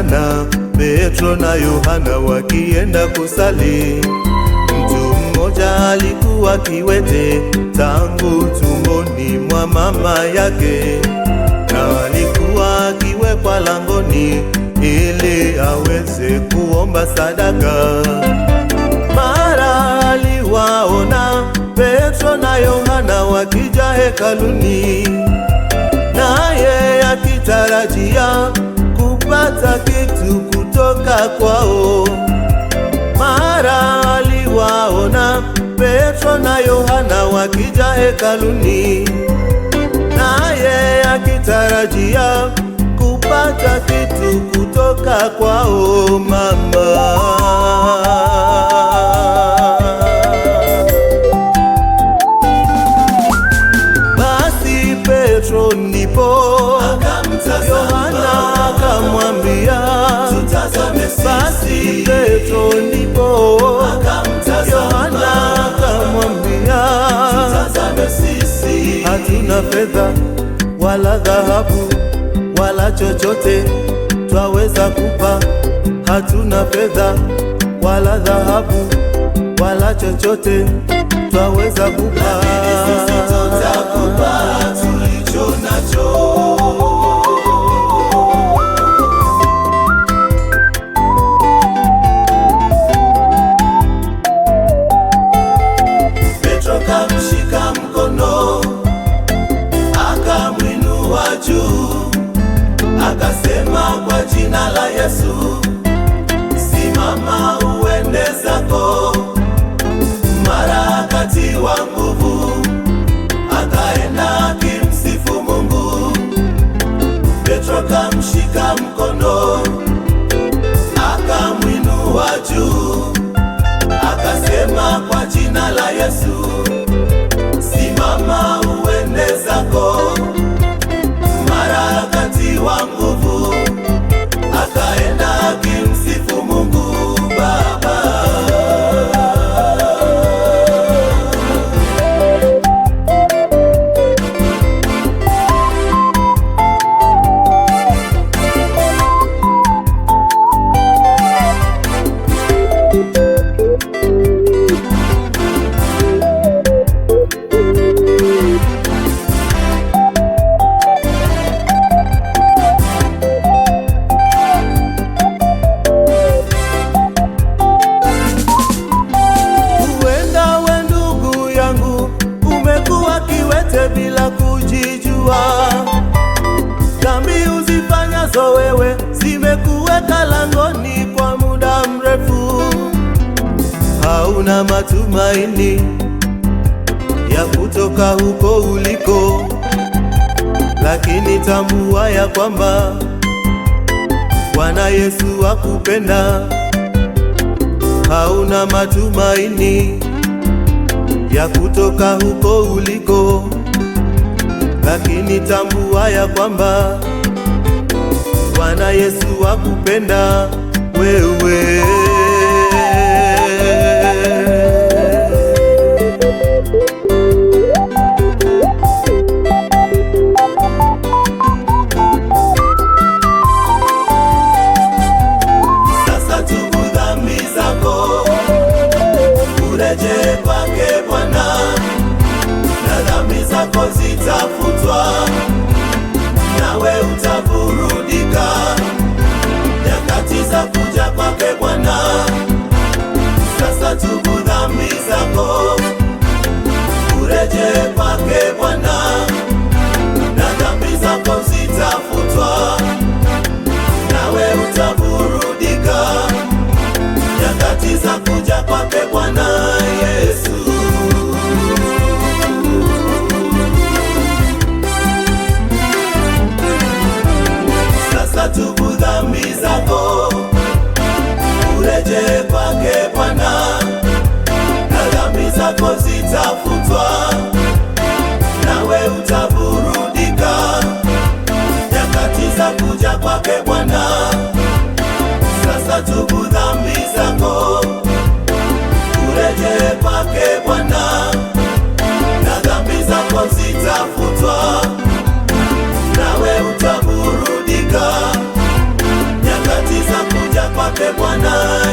mchana, Petro na Yohana wakienda kusali. Mtu mmoja alikuwa kiwete tangu tumboni mwa mama yake, na alikuwa akiwekwa langoni ili aweze kuomba sadaka. Mara aliwaona Petro na Yohana wakija hekaluni, naye akitarajia kupata kitu kutoka kwao. Mara aliwaona Petro na Yohana wakija hekaluni, naye akitarajia kupata kitu kutoka kwao. Mama, basi Petro ndipo Yohana akamwambia, basi Petro ndipo Yohana akamwambia, hatuna fedha wala dhahabu wala chochote twaweza kupa. Hatuna fedha wala dhahabu wala chochote twaweza kupa. Sisi tutakupa tulicho nacho. Petro kamshika mkono akamwinua juu, akasema, kwa jina la Yesu simama uende zako. Mara akatiwa nguvu, akaenda akimsifu Mungu. Petro kamshika mkono akamwinua juu, akasema, kwa jina la Yesu simama uende zako. Mara akatiwa nguvu, akaenda akimsifu Mungu Baba. Bila kujijua, dhambi uzifanyazo wewe zimekuweka langoni kwa muda mrefu. Hauna matumaini ya kutoka huko uliko, lakini tambua ya kwamba Bwana Yesu akupenda. Hauna matumaini ya kutoka huko uliko, lakini tambua ya kwamba Bwana Yesu akupenda wewe. Sasa tubu dhambi zako, urejee kwake Bwana, na dhambi zako zitafutwa, nawe utaburudika. Nyakati za kuja kwake Bwana, sasa tubu dhambi zako, urejee kwake Bwana, na dhambi zako zitafutwa, nawe utaburudika. Nyakati za kuja kwake Bwana Yesu. Sasa tubu dhambi zako, urejee kwake Bwana, na dhambi zako zitafutwa, nawe utaburudika. Nyakati za kuja kwake Bwana, sasa tubu dhambi zako, urejee kwake Bwana, na dhambi zako zitafutwa, nawe utaburudika. Nyakati kwake Bwana